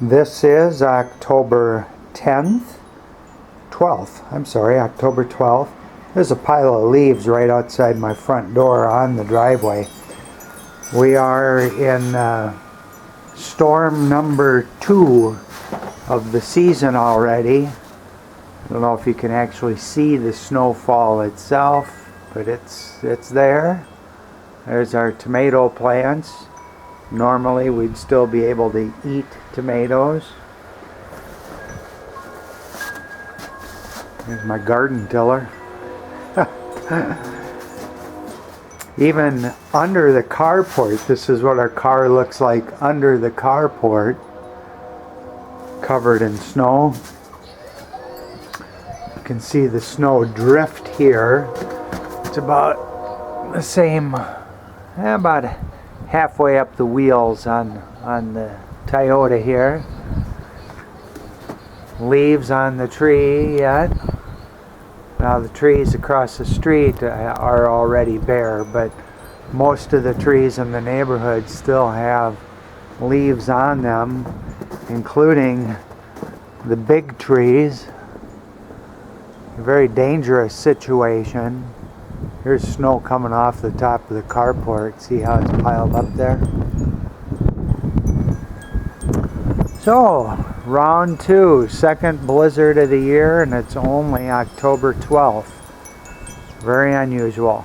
This is October 12th. There's a pile of leaves right outside my front door on the driveway. We are in storm number 2 of the season already. I don't know if you can actually see the snowfall itself, but it's there. There's our tomato plants. Normally we'd still be able to eat tomatoes. Here's my garden tiller. Even under the carport, this is what our car looks like under the carport, covered in snow. You can see the Snowdrift here. It's about the same, about halfway up the wheels on the Toyota here. Leaves on the tree yet. Now the trees across the street are already bare, but most of the trees in the neighborhood still have leaves on them, including the big trees. A very dangerous situation. Here's snow coming off the top of the carport. See how it's piled up there? So, round 2, second blizzard of the year, and it's only October 12th. Very unusual.